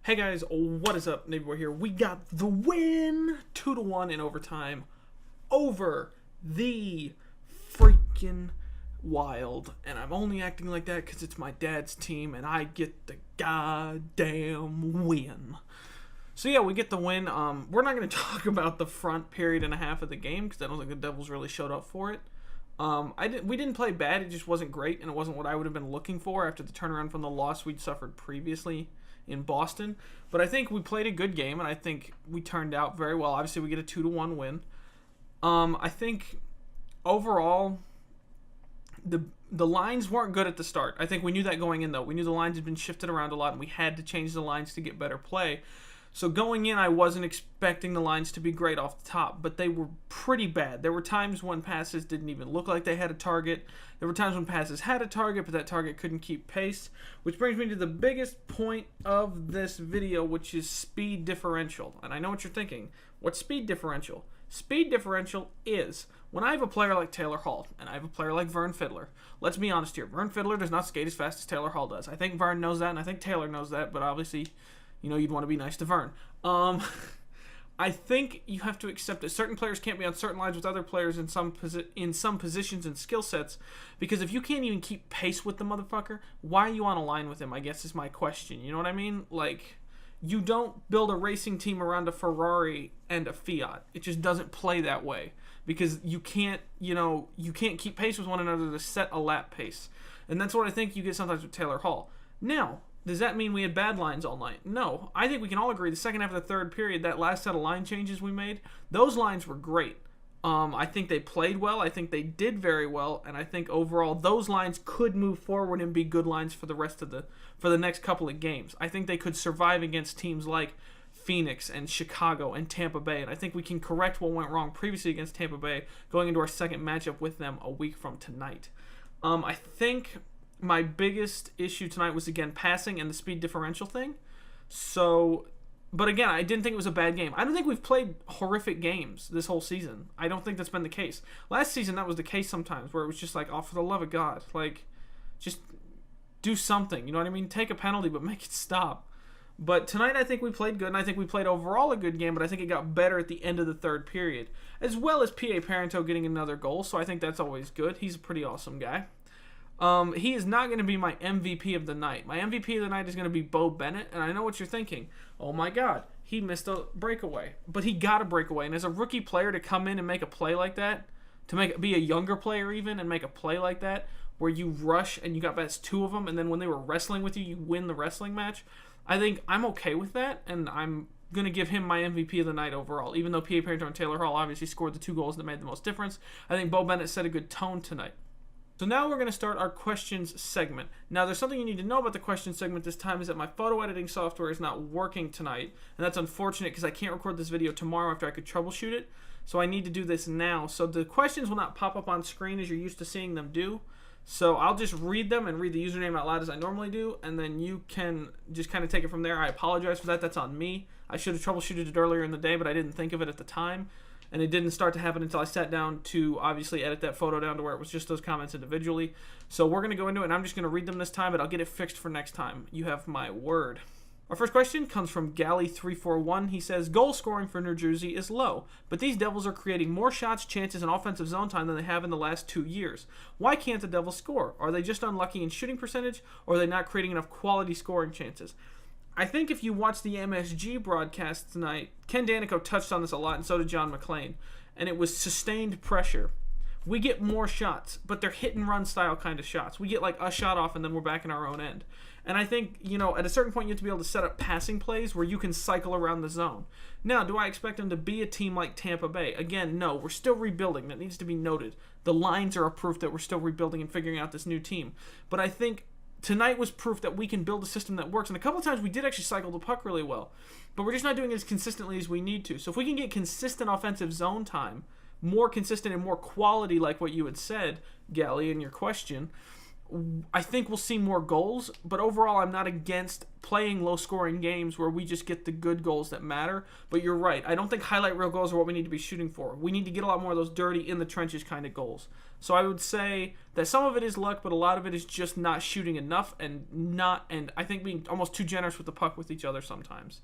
Hey guys, what is up? Navyboy here. We got the win 2-1 in overtime over the freaking Wild. And I'm only acting like that because it's my dad's team and I get the goddamn win. So yeah, we get the win. We're not going to talk about the front period and a half of the game because I don't think the Devils really showed up for it. We didn't play bad. It just wasn't great, and it wasn't what I would have been looking for after the turnaround from the loss we'd suffered previously in Boston. But I think we played a good game, and I think we turned out very well. Obviously, we get a 2-1 win. I think overall, the lines weren't good at the start. I think we knew that going in, though. We knew the lines had been shifted around a lot, and we had to change the lines to get better play. So going in, I wasn't expecting the lines to be great off the top, but they were pretty bad. There were times when passes didn't even look like they had a target. There were times when passes had a target, but that target couldn't keep pace, which brings me to the biggest point of this video, which is speed differential. And I know what you're thinking. What's speed differential? Speed differential is when I have a player like Taylor Hall and I have a player like Vern Fiddler. Let's be honest here. Vern Fiddler does not skate as fast as Taylor Hall does. I think Vern knows that, and I think Taylor knows that, but obviously, you'd want to be nice to Vern. I think you have to accept that certain players can't be on certain lines with other players in some positions and skill sets, because if you can't even keep pace with the motherfucker, why are you on a line with him, I guess is my question. You know what I mean? Like, you don't build a racing team around a Ferrari and a Fiat. It just doesn't play that way, because you can't keep pace with one another to set a lap pace. And that's what I think you get sometimes with Taylor Hall. Now, does that mean we had bad lines all night? No. I think we can all agree the second half of the third period, that last set of line changes we made, those lines were great. I think they played well. I think they did very well. And I think overall those lines could move forward and be good lines for the next couple of games. I think they could survive against teams like Phoenix and Chicago and Tampa Bay. And I think we can correct what went wrong previously against Tampa Bay going into our second matchup with them a week from tonight. I think my biggest issue tonight was, again, passing and the speed differential thing. So, but again, I didn't think it was a bad game. I don't think we've played horrific games this whole season. I don't think that's been the case. Last season, that was the case sometimes, where it was just like, oh, for the love of God, like, just do something. You know what I mean? Take a penalty, but make it stop. But tonight, I think we played good, and I think we played overall a good game, but I think it got better at the end of the third period, as well as P.A. Parento getting another goal, so I think that's always good. He's a pretty awesome guy. He is not going to be my MVP of the night. My MVP of the night is going to be Bo Bennett, and I know what you're thinking. Oh my God, he missed a breakaway. But he got a breakaway, and as a rookie player to come in and make a play like that, be a younger player even and make a play like that, where you rush and you got best two of them, and then when they were wrestling with you, you win the wrestling match, I think I'm okay with that, and I'm going to give him my MVP of the night overall. Even though P.A. Parento and Taylor Hall obviously scored the two goals that made the most difference, I think Bo Bennett set a good tone tonight. So now we're going to start our questions segment. Now, there's something you need to know about the questions segment this time, is that my photo editing software is not working tonight. And that's unfortunate because I can't record this video tomorrow after I could troubleshoot it. So I need to do this now. So the questions will not pop up on screen as you're used to seeing them do. So I'll just read them and read the username out loud as I normally do. And then you can just kind of take it from there. I apologize for that. That's on me. I should have troubleshooted it earlier in the day, but I didn't think of it at the time. And it didn't start to happen until I sat down to obviously edit that photo down to where it was just those comments individually. So we're going to go into it, and I'm just going to read them this time, but I'll get it fixed for next time. You have my word. Our first question comes from Galley341. He says, goal scoring for New Jersey is low, but these Devils are creating more shots, chances, and offensive zone time than they have in the last 2 years. Why can't the Devils score? Are they just unlucky in shooting percentage, or are they not creating enough quality scoring chances? I think if you watch the MSG broadcast tonight, Ken Danico touched on this a lot, and so did John McClain, and it was sustained pressure. We get more shots, but they're hit-and-run style kind of shots. We get like a shot off, and then we're back in our own end. And I think, at a certain point, you have to be able to set up passing plays where you can cycle around the zone. Now, do I expect them to be a team like Tampa Bay? Again, no. We're still rebuilding. That needs to be noted. The lines are a proof that we're still rebuilding and figuring out this new team. But I think tonight was proof that we can build a system that works. And a couple of times we did actually cycle the puck really well. But we're just not doing it as consistently as we need to. So if we can get consistent offensive zone time, more consistent and more quality like what you had said, Gally, in your question, I think we'll see more goals, but overall I'm not against playing low-scoring games where we just get the good goals that matter. But you're right. I don't think highlight reel goals are what we need to be shooting for. We need to get a lot more of those dirty, in-the-trenches kind of goals. So I would say that some of it is luck, but a lot of it is just not shooting enough and I think being almost too generous with the puck with each other sometimes.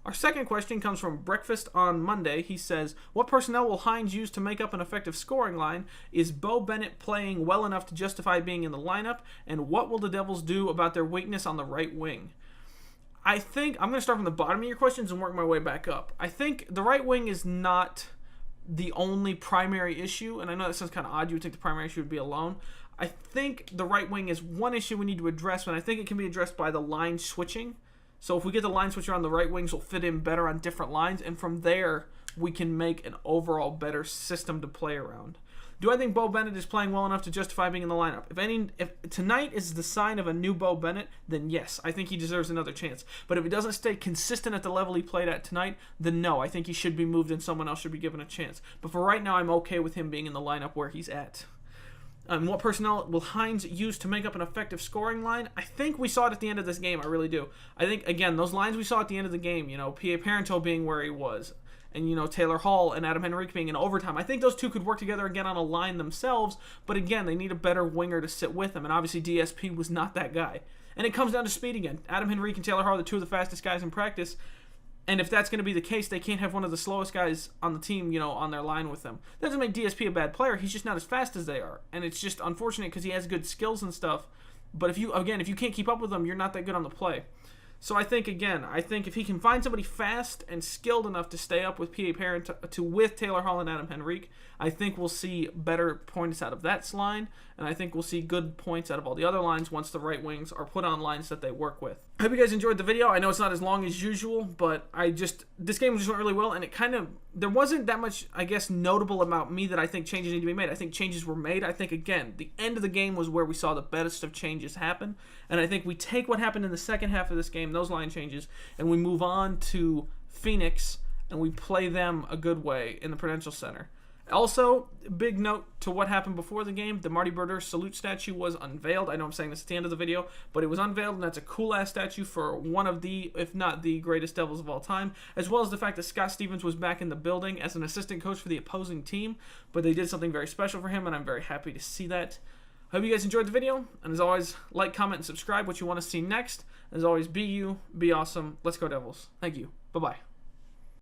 Our second question comes from Breakfast on Monday. He says, what personnel will Hines use to make up an effective scoring line? Is Bo Bennett playing well enough to justify being in the lineup? And what will the Devils do about their weakness on the right wing? I think I'm going to start from the bottom of your questions and work my way back up. I think the right wing is not the only primary issue, and I know that sounds kind of odd. You would think the primary issue would be alone. I think the right wing is one issue we need to address, and I think it can be addressed by the line switching. So if we get the line switcher on, the right wings will fit in better on different lines, and from there we can make an overall better system to play around. Do I think Bo Bennett is playing well enough to justify being in the lineup? If tonight is the sign of a new Bo Bennett, then yes, I think he deserves another chance. But if he doesn't stay consistent at the level he played at tonight, then no, I think he should be moved and someone else should be given a chance. But for right now, I'm okay with him being in the lineup where he's at. What personnel will Hines use to make up an effective scoring line? I think we saw it at the end of this game. I really do. I think, again, those lines we saw at the end of the game, P.A. Parenteau being where he was, and, Taylor Hall and Adam Henrique being in overtime. I think those two could work together again on a line themselves, but again, they need a better winger to sit with them, and obviously DSP was not that guy. And it comes down to speed again. Adam Henrique and Taylor Hall are the two of the fastest guys in practice, and if that's going to be the case, they can't have one of the slowest guys on the team, on their line with them. That doesn't make DSP a bad player. He's just not as fast as they are. And it's just unfortunate because he has good skills and stuff. But if you can't keep up with them, you're not that good on the play. So I think if he can find somebody fast and skilled enough to stay up with P.A. Parenteau with Taylor Hall and Adam Henrique, I think we'll see better points out of that line, and I think we'll see good points out of all the other lines once the right wings are put on lines that they work with. I hope you guys enjoyed the video. I know it's not as long as usual, but this game just went really well, and there wasn't that much, I guess, notable about me that I think changes need to be made. I think changes were made. I think, again, the end of the game was where we saw the best of changes happen, and I think we take what happened in the second half of this game, those line changes, and we move on to Phoenix, and we play them a good way in the Prudential Center. Also, big note to what happened before the game, the Marty Brodeur salute statue was unveiled. I know I'm saying this at the end of the video, but it was unveiled, and that's a cool-ass statue for one of the, if not the greatest Devils of all time, as well as the fact that Scott Stevens was back in the building as an assistant coach for the opposing team, but they did something very special for him, and I'm very happy to see that. I hope you guys enjoyed the video, and as always, like, comment, and subscribe what you want to see next. As always, be you, be awesome, let's go Devils. Thank you. Bye-bye.